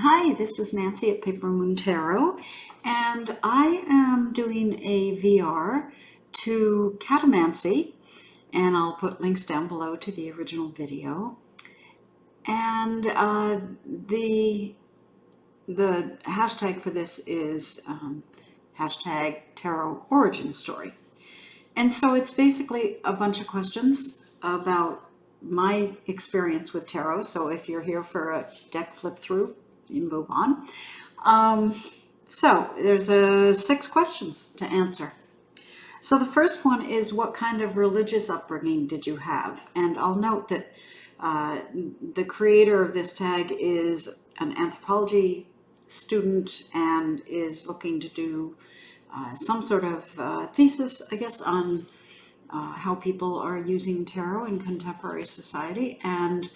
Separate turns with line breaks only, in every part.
Hi, this is Nancy at Paper Moon Tarot, and I am doing a VR to Catomancy, and I'll put links down below to the original video. And the hashtag for this is hashtag Tarot Origin Story. And so it's basically a bunch of questions about my experience with tarot. So if you're here for a deck flip through, you move on. So there's 6 questions to answer. So the first one is, what kind of religious upbringing did you have? And I'll note that the creator of this tag is an anthropology student and is looking to do some sort of thesis, I guess, on how people are using tarot in contemporary society. And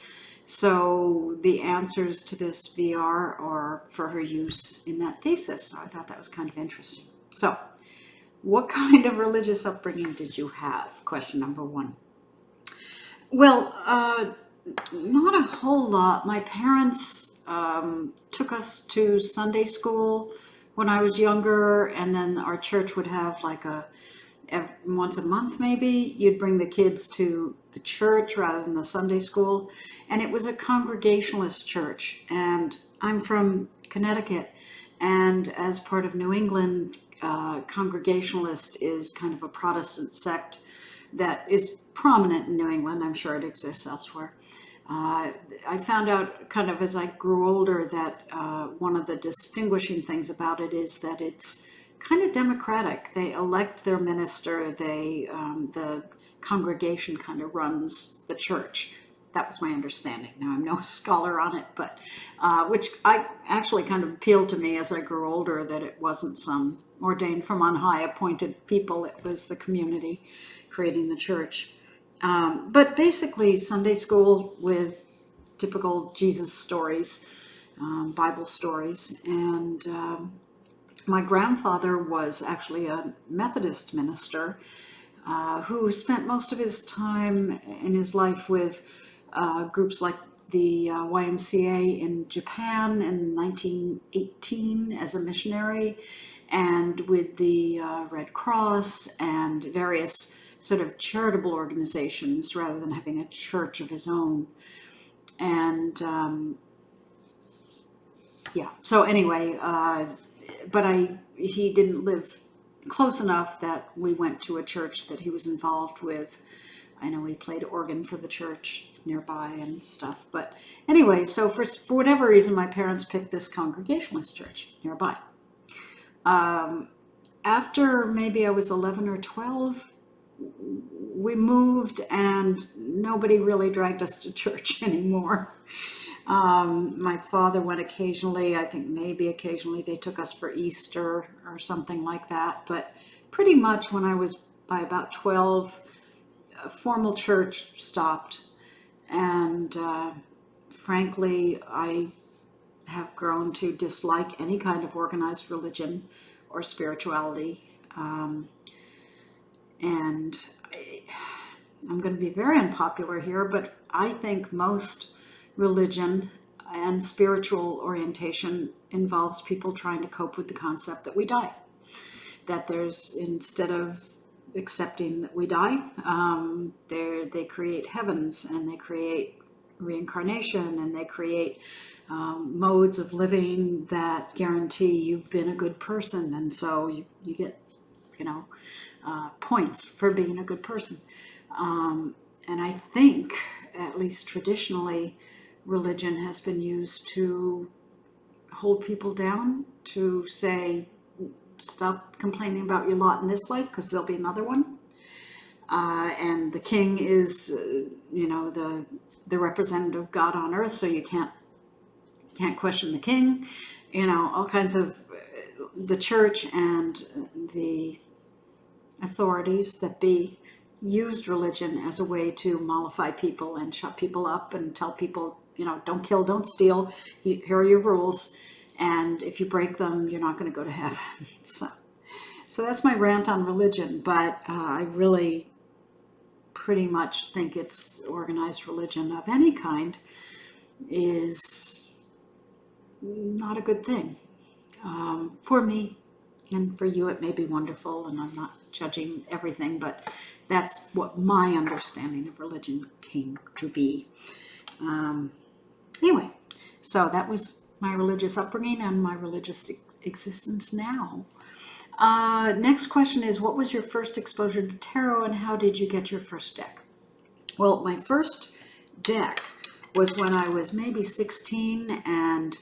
so the answers to this VR are for her use in that thesis. So I thought that was kind of interesting. So what kind of religious upbringing did you have? Question number 1. Well, not a whole lot. My parents took us to Sunday school when I was younger, and then our church would have like once a month maybe, you'd bring the kids to the church rather than the Sunday school. And it was a Congregationalist church. And I'm from Connecticut. And as part of New England, Congregationalist is kind of a Protestant sect that is prominent in New England. I'm sure it exists elsewhere. I found out kind of as I grew older that one of the distinguishing things about it is that it's kind of democratic. They elect their minister. The congregation kind of runs the church. That was my understanding. Now, I'm no scholar on it, but which I actually kind of appealed to me as I grew older, that it wasn't some ordained from on high appointed people. It was the community creating the church. But basically Sunday school with typical Jesus stories, Bible stories. And my grandfather was actually a Methodist minister who spent most of his time in his life with groups like the YMCA in Japan in 1918 as a missionary, and with the Red Cross and various sort of charitable organizations rather than having a church of his own. And yeah, so anyway, but he didn't live close enough that we went to a church that he was involved with. I know he played organ for the church nearby and stuff. But anyway, so for whatever reason, my parents picked this Congregationalist church nearby. After maybe I was 11 or 12, we moved and nobody really dragged us to church anymore. My father went occasionally. I think maybe occasionally they took us for Easter or something like that. But pretty much when I was by about 12, formal church stopped. And frankly, I have grown to dislike any kind of organized religion or spirituality. And I'm going to be very unpopular here, but I think most religion and spiritual orientation involves people trying to cope with the concept that we die. That there's, instead of accepting that we die, they create heavens, and they create reincarnation, and they create modes of living that guarantee you've been a good person, and so you get, points for being a good person. And I think, at least traditionally, religion has been used to hold people down, to say, stop complaining about your lot in this life because there'll be another one. And the king is, the representative of God on earth, so you can't question the king. All kinds of the church and the authorities that be used religion as a way to mollify people and shut people up and tell people, don't kill, don't steal. Here are your rules. And if you break them, you're not going to go to heaven. So that's my rant on religion. But I really pretty much think it's organized religion of any kind is not a good thing. For me, and for you it may be wonderful, and I'm not judging everything, but that's what my understanding of religion came to be. Anyway, so that was my religious upbringing and my religious existence now. Next question is, what was your first exposure to tarot, and how did you get your first deck? Well, my first deck was when I was maybe 16, and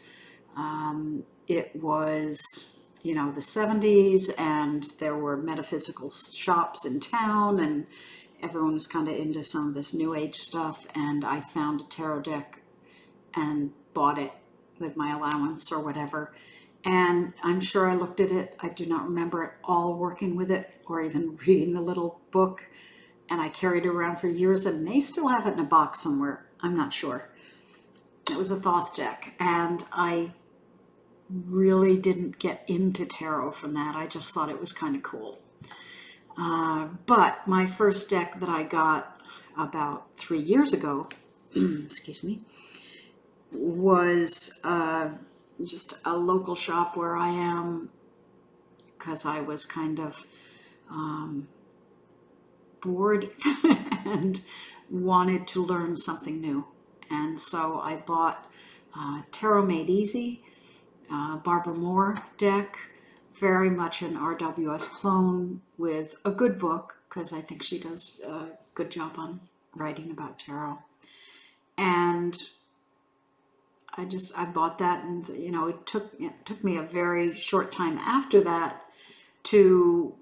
it was, you know, the 70s, and there were metaphysical shops in town, and everyone was kind of into some of this new age stuff, and I found a tarot deck and bought it with my allowance or whatever. And I'm sure I looked at it. I do not remember at all working with it or even reading the little book. And I carried it around for years and may still have it in a box somewhere. I'm not sure. It was a Thoth deck. And I really didn't get into tarot from that. I just thought it was kind of cool. But my first deck that I got about 3 years ago, excuse me, was just a local shop where I am, because I was kind of bored and wanted to learn something new. And so I bought Tarot Made Easy, Barbara Moore deck, very much an RWS clone with a good book, because I think she does a good job on writing about tarot. And I bought that, and you know, it took me a very short time after that to,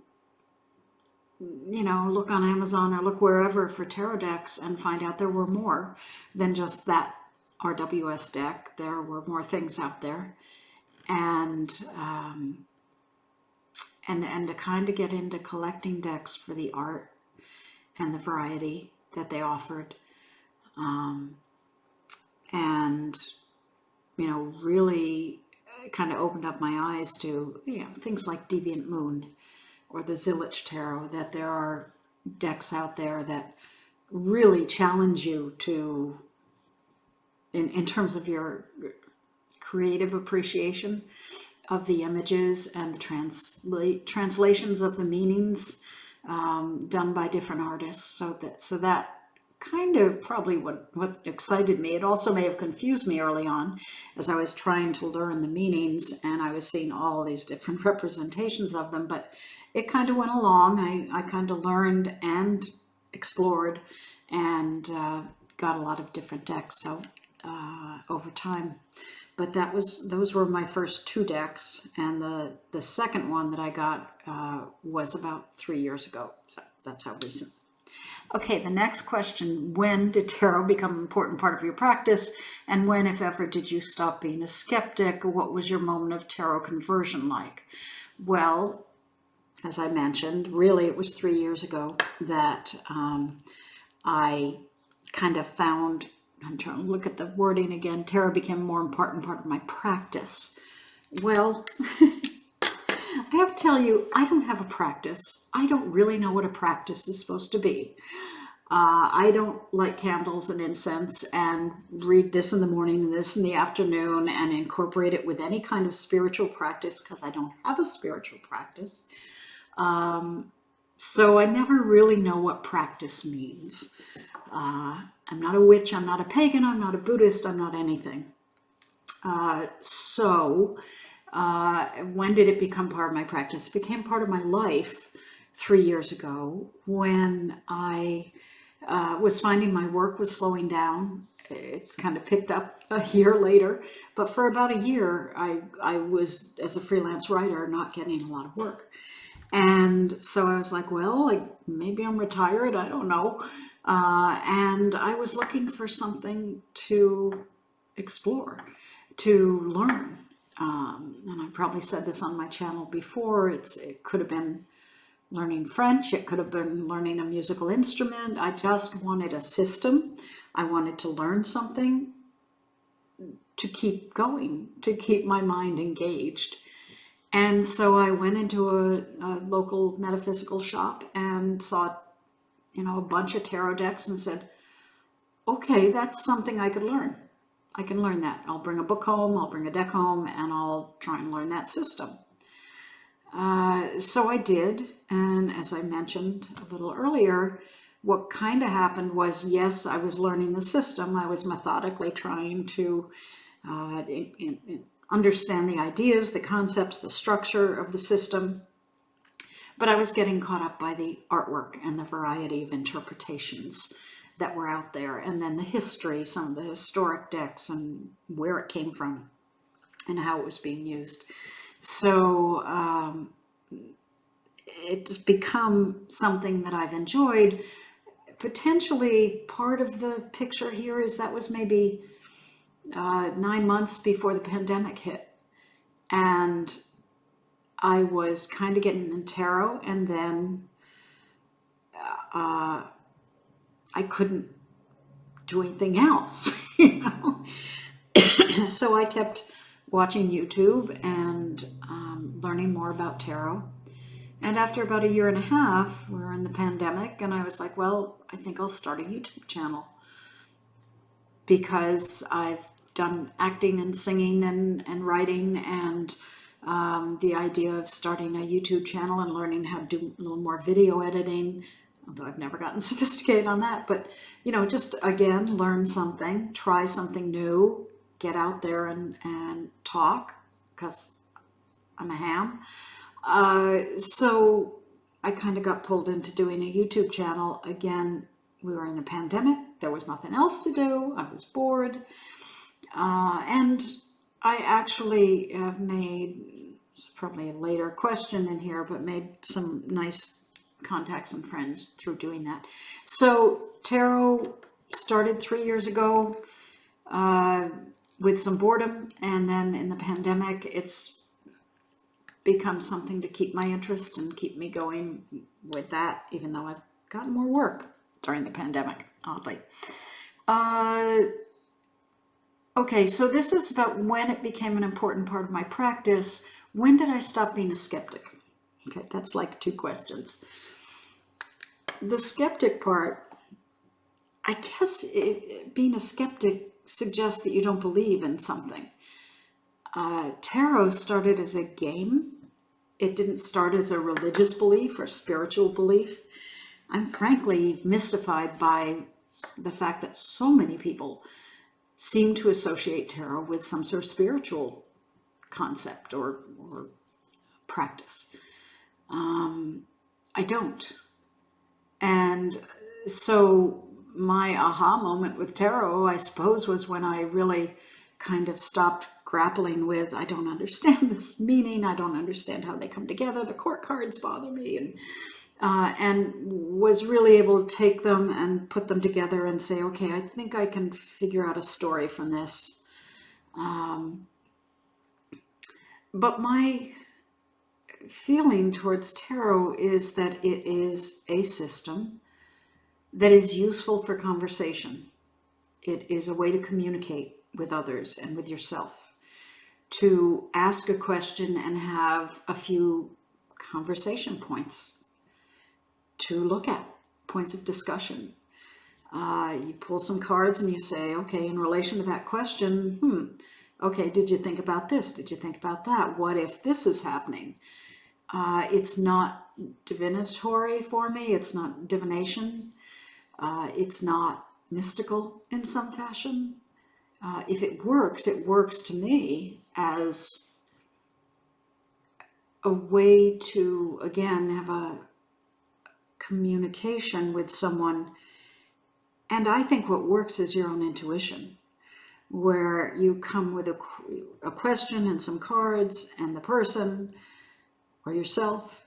you know, look on Amazon or look wherever for tarot decks and find out there were more than just that RWS deck. There were more things out there, and to kind of get into collecting decks for the art and the variety that they offered, and you know, really kind of opened up my eyes to, you know, things like Deviant Moon or the Zillich Tarot, that there are decks out there that really challenge you to, in terms of your creative appreciation of the images and the translations of the meanings done by different artists. So that kind of probably what excited me. It also may have confused me early on as I was trying to learn the meanings, and I was seeing all these different representations of them, but it kind of went along. I kind of learned and explored and got a lot of different decks over time. But those were my first two decks, and the second one that I got was about 3 years ago. So that's how recent. Okay, the next question: when did tarot become an important part of your practice, and when, if ever, did you stop being a skeptic? What was your moment of tarot conversion like? Well, as I mentioned, really it was 3 years ago that I kind of found, I'm trying to look at the wording again, tarot became a more important part of my practice. Well, I have to tell you, I don't have a practice. I don't really know what a practice is supposed to be. I don't light candles and incense and read this in the morning and this in the afternoon and incorporate it with any kind of spiritual practice, because I don't have a spiritual practice. So I never really know what practice means. I'm not a witch, I'm not a pagan, I'm not a Buddhist, I'm not anything. When did it become part of my practice? It became part of my life 3 years ago when I was finding my work was slowing down. It's kind of picked up a year later, but for about a year, I was, as a freelance writer, not getting a lot of work. And so I was like, well, maybe I'm retired, I don't know. And I was looking for something to explore, to learn. And I probably said this on my channel before, it could have been learning French, it could have been learning a musical instrument. I just wanted a system. I wanted to learn something to keep going, to keep my mind engaged. And so I went into a local metaphysical shop and saw, you know, a bunch of tarot decks and said, okay, that's something I could learn. I can learn that. I'll bring a book home, I'll bring a deck home, and I'll try and learn that system. So I did, and as I mentioned a little earlier, what kind of happened was, yes, I was learning the system. I was methodically trying to understand the ideas, the concepts, the structure of the system, but I was getting caught up by the artwork and the variety of interpretations that were out there, and then the history, some of the historic decks and where it came from and how it was being used. So it's become something that I've enjoyed. Potentially part of the picture here is that was maybe 9 months before the pandemic hit. And I was kind of getting in tarot, and then I couldn't do anything else, you know. So I kept watching YouTube and learning more about tarot. And after about a year and a half, we were in the pandemic, and I was like, well, I think I'll start a YouTube channel, because I've done acting and singing and writing, and the idea of starting a YouTube channel and learning how to do a little more video editing, although I've never gotten sophisticated on that, but, you know, just again, learn something, try something new, get out there and talk, because I'm a ham. So I kind of got pulled into doing a YouTube channel. Again, we were in a pandemic. There was nothing else to do. I was bored. And I actually have made, probably a later question in here, but made some nice contacts and friends through doing that. So tarot started 3 years ago with some boredom. And then in the pandemic, it's become something to keep my interest and keep me going with that, even though I've gotten more work during the pandemic, oddly. Okay, so this is about when it became an important part of my practice. When did I stop being a skeptic? Okay, that's like 2 questions. The skeptic part, I guess being a skeptic suggests that you don't believe in something. Tarot started as a game. It didn't start as a religious belief or spiritual belief. I'm frankly mystified by the fact that so many people seem to associate tarot with some sort of spiritual concept or practice. I don't. And so my aha moment with tarot, I suppose, was when I really kind of stopped grappling with, I don't understand this meaning, I don't understand how they come together, the court cards bother me, and was really able to take them and put them together and say, okay, I think I can figure out a story from this. But my feeling towards tarot is that it is a system that is useful for conversation. It is a way to communicate with others and with yourself, to ask a question and have a few conversation points to look at, points of discussion. You pull some cards and you say, okay, in relation to that question, okay, did you think about this? Did you think about that? What if this is happening? It's not divinatory for me. It's not divination. It's not mystical in some fashion. If it works to me as a way to, again, have a communication with someone. And I think what works is your own intuition, where you come with a question and some cards and the person or yourself,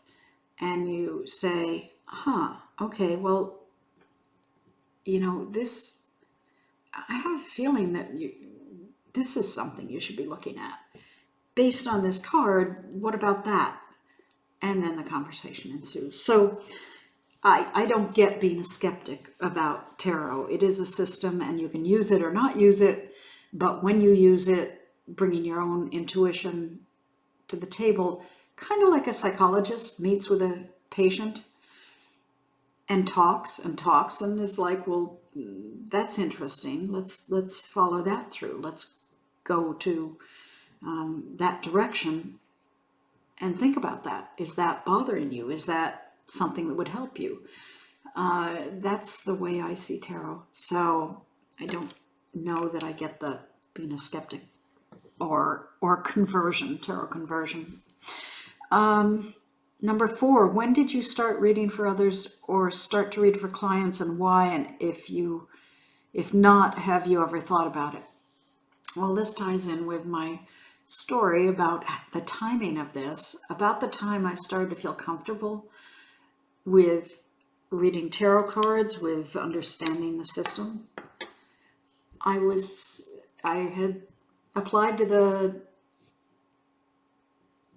and you say, okay, well, you know, this, I have a feeling that this is something you should be looking at. Based on this card, what about that? And then the conversation ensues. So I don't get being a skeptic about tarot. It is a system, and you can use it or not use it. But when you use it, bringing your own intuition to the table, kind of like a psychologist meets with a patient and talks and is like, well, that's interesting. Let's follow that through. Let's go to that direction and think about that. Is that bothering you? Is that something that would help you? That's the way I see tarot. So I don't know that I get the being a skeptic or conversion, tarot conversion. Number 4, when did you start reading for others or start to read for clients, and why? And if not, have you ever thought about it? Well, this ties in with my story about the timing of this. About the time I started to feel comfortable with reading tarot cards, with understanding the system, I had applied to the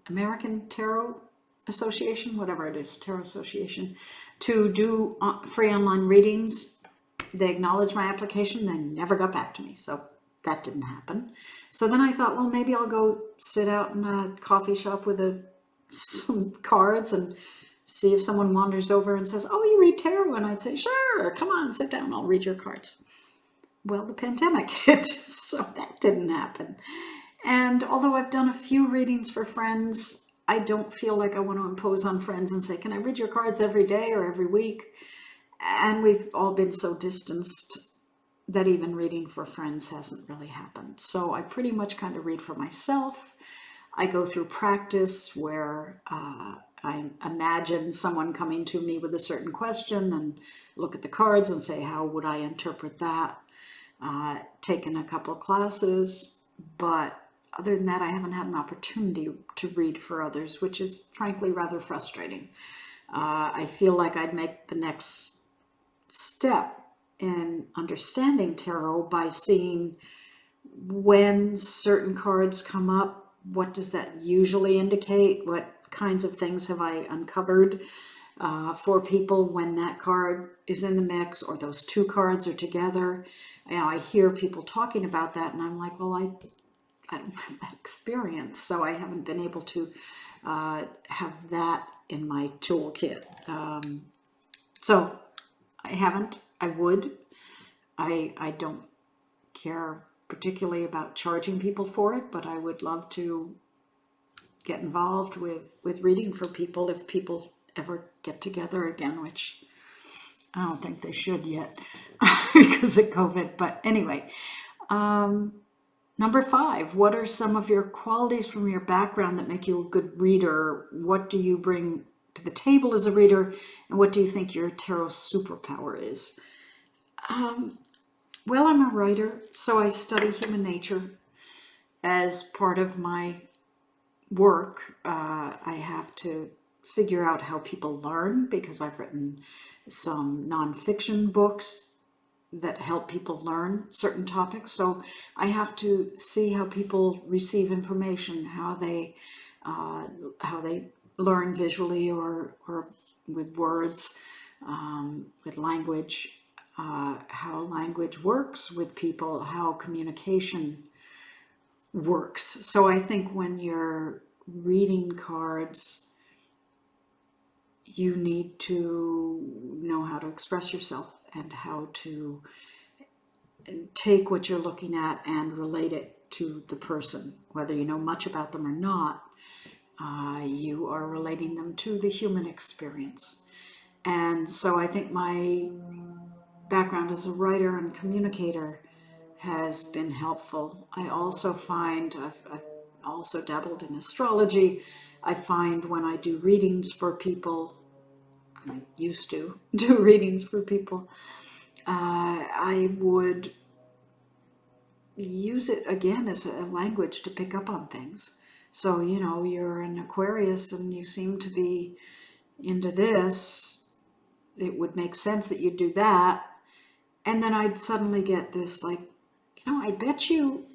American Tarot Association, whatever it is, Tarot Association, to do free online readings. They acknowledged my application, they never got back to me, so that didn't happen. So then I thought, well, maybe I'll go sit out in a coffee shop with some cards and see if someone wanders over and says, oh, you read tarot? And I'd say, sure, come on, sit down, I'll read your cards. Well, the pandemic hit, so that didn't happen. And although I've done a few readings for friends, I don't feel like I want to impose on friends and say, can I read your cards every day or every week? And we've all been so distanced that even reading for friends hasn't really happened. So I pretty much kind of read for myself. I go through practice where I imagine someone coming to me with a certain question and look at the cards and say, how would I interpret that? Taken a couple of classes, but other than that, I haven't had an opportunity to read for others, which is frankly rather frustrating. I feel like I'd make the next step in understanding tarot by seeing when certain cards come up, what does that usually indicate? What kinds of things have I uncovered for people when that card is in the mix or those two cards are together? I hear people talking about that and I'm like, well, I don't have that experience, so I haven't been able to have that in my toolkit. So I haven't. I would. I don't care particularly about charging people for it, but I would love to get involved with reading for people if people ever get together again, which I don't think they should yet because of COVID. But anyway, number 5, what are some of your qualities from your background that make you a good reader? What do you bring to the table as a reader? And what do you think your tarot superpower is? Well, I'm a writer, so I study human nature as part of my work. I have to figure out how people learn because I've written some nonfiction books that help people learn certain topics. So I have to see how people receive information, how they learn visually or with words, with language, how language works with people, how communication works. So I think when you're reading cards, you need to know how to express yourself and how to take what you're looking at and relate it to the person. Whether you know much about them or not, you are relating them to the human experience. And so I think my background as a writer and communicator has been helpful. I also find, I've also dabbled in astrology. I find when I do readings for people, I used to do readings for people, I would use it again as a language to pick up on things. So, you're an Aquarius and you seem to be into this. It would make sense that you'd do that. And then I'd suddenly get this like, I bet you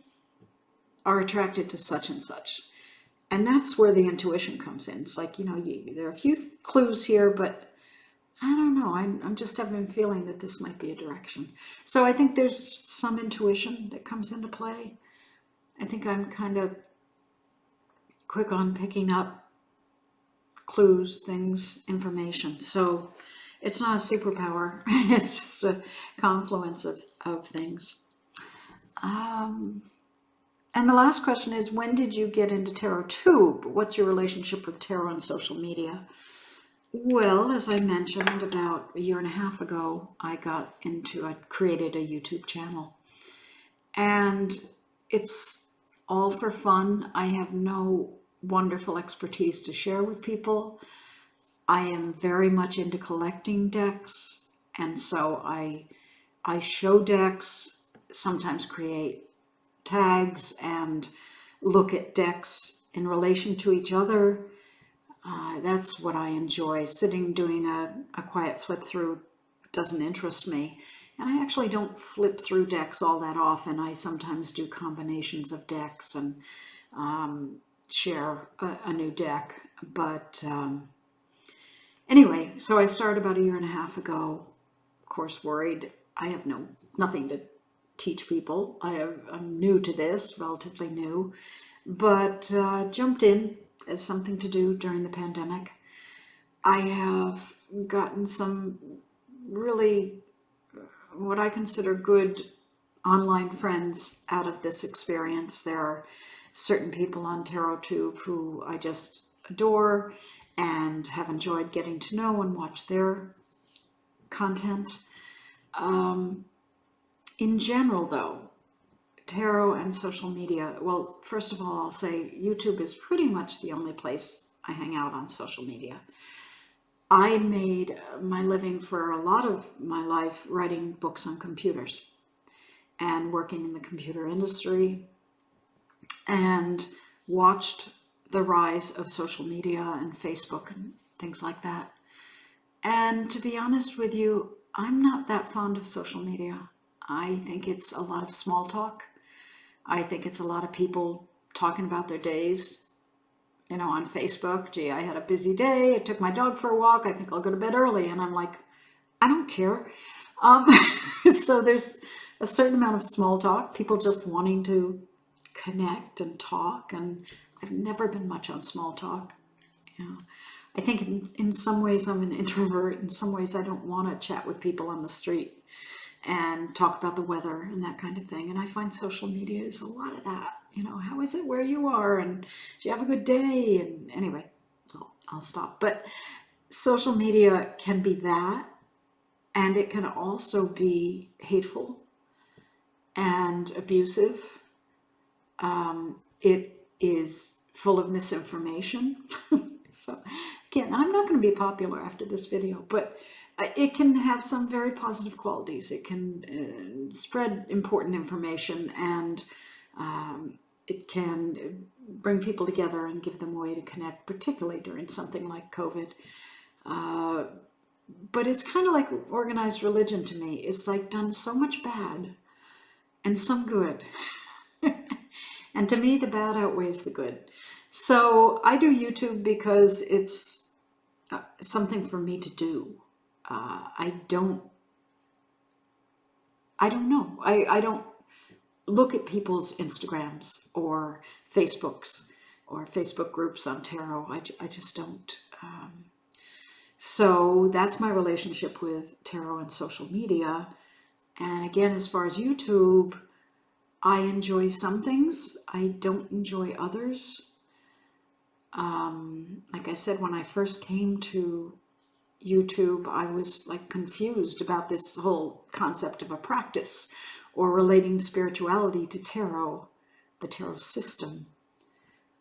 are attracted to such and such. And that's where the intuition comes in. It's like, there are a few clues here, but I don't know. I'm just having a feeling that this might be a direction. So I think there's some intuition that comes into play. I think I'm kind of quick on picking up clues, things, information. So It's not a superpower. It's just a confluence of things. Um, and the last question is, when did you get into tarot tube? What's your relationship with tarot and social media? Well, as I mentioned, about a year and a half ago, I created a YouTube channel. And it's all for fun. I have no wonderful expertise to share with people. I am very much into collecting decks, and so I show decks, sometimes create tags, and look at decks in relation to each other. That's what I enjoy. Sitting doing a quiet flip through doesn't interest me. And I actually don't flip through decks all that often. I sometimes do combinations of decks and share a new deck. But anyway, so I started about a year and a half ago. Of course, worried. I have nothing to teach people. I'm new to this, relatively new, but jumped in as something to do during the pandemic. I have gotten some really, what I consider good online friends out of this experience. There are certain people on TarotTube who I just adore and have enjoyed getting to know and watch their content. In general, though, tarot and social media, well, first of all, I'll say YouTube is pretty much the only place I hang out on social media. I made my living for a lot of my life writing books on computers and working in the computer industry, and watched the rise of social media and Facebook and things like that. And to be honest with you, I'm not that fond of social media. I think it's a lot of small talk. I think it's a lot of people talking about their days, on Facebook. Gee, I had a busy day. I took my dog for a walk. I think I'll go to bed early. And I'm like, I don't care. So there's a certain amount of small talk, people just wanting to connect and talk. And I've never been much on small talk. I think in some ways I'm an introvert. In some ways I don't want to chat with people on the street and talk about the weather and that kind of thing. And I find social media is a lot of that. How is it where you are? And do you have a good day? And anyway, I'll stop. But social media can be that, and it can also be hateful and abusive. It is full of misinformation. So again, I'm not going to be popular after this video, but it can have some very positive qualities. It can spread important information, and it can bring people together and give them a way to connect, particularly during something like COVID. But it's kind of like organized religion to me. It's like done so much bad and some good. And to me, the bad outweighs the good. So I do YouTube because it's something for me to do. I don't know. I don't look at people's Instagrams or Facebooks or Facebook groups on tarot. I just don't. So that's my relationship with tarot and social media. And again, as far as YouTube, I enjoy some things. I don't enjoy others. Like I said, when I first came to YouTube, I was like confused about this whole concept of a practice or relating spirituality to tarot, the tarot system.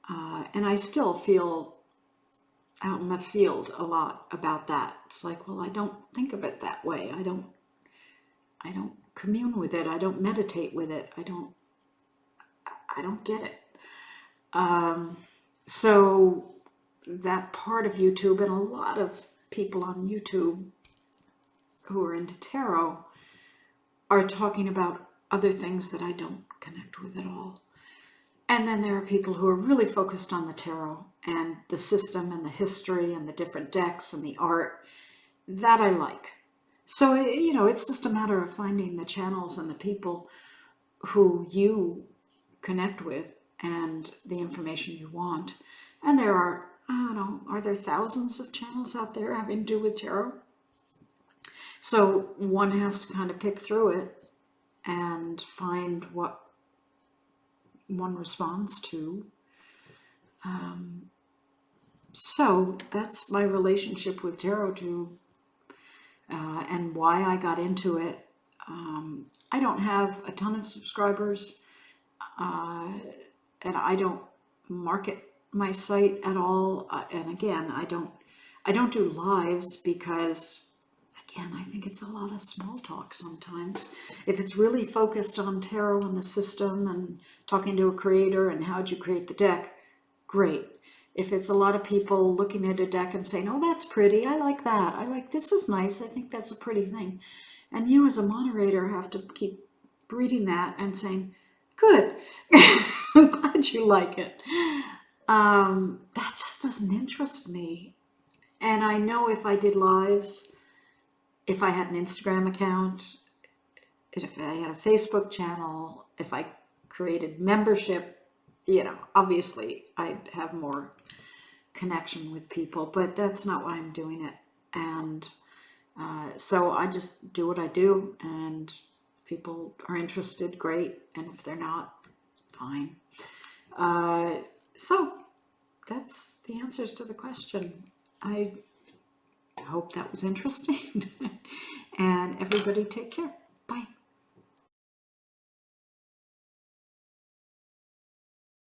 And I still feel out in left field a lot about that. It's like, well, I don't think of it that way. I don't commune with it. I don't meditate with it. I don't get it. So that part of YouTube, and a lot of people on YouTube who are into tarot are talking about other things that I don't connect with at all. And then there are people who are really focused on the tarot and the system and the history and the different decks and the art that I like. So, it's just a matter of finding the channels and the people who you connect with and the information you want. And there are, I don't know, are there thousands of channels out there having to do with tarot? So one has to kind of pick through it and find what one responds to. So that's my relationship with tarot and why I got into it. I don't have a ton of subscribers, and I don't market my site at all. And again, I don't do lives because, again, I think it's a lot of small talk sometimes. If it's really focused on tarot and the system and talking to a creator and how'd you create the deck, great. If it's a lot of people looking at a deck and saying, oh, that's pretty, I like that, I like, this is nice, I think that's a pretty thing. And you as a moderator have to keep reading that and saying, good, I'm glad you like it. That just doesn't interest me. And I know if I did lives, if I had an Instagram account, if I had a Facebook channel, if I created membership, obviously I'd have more connection with people, but that's not why I'm doing it. And so I just do what I do, and if people are interested, great. And if they're not, fine. So that's the answers to the question. I hope that was interesting. And everybody take care.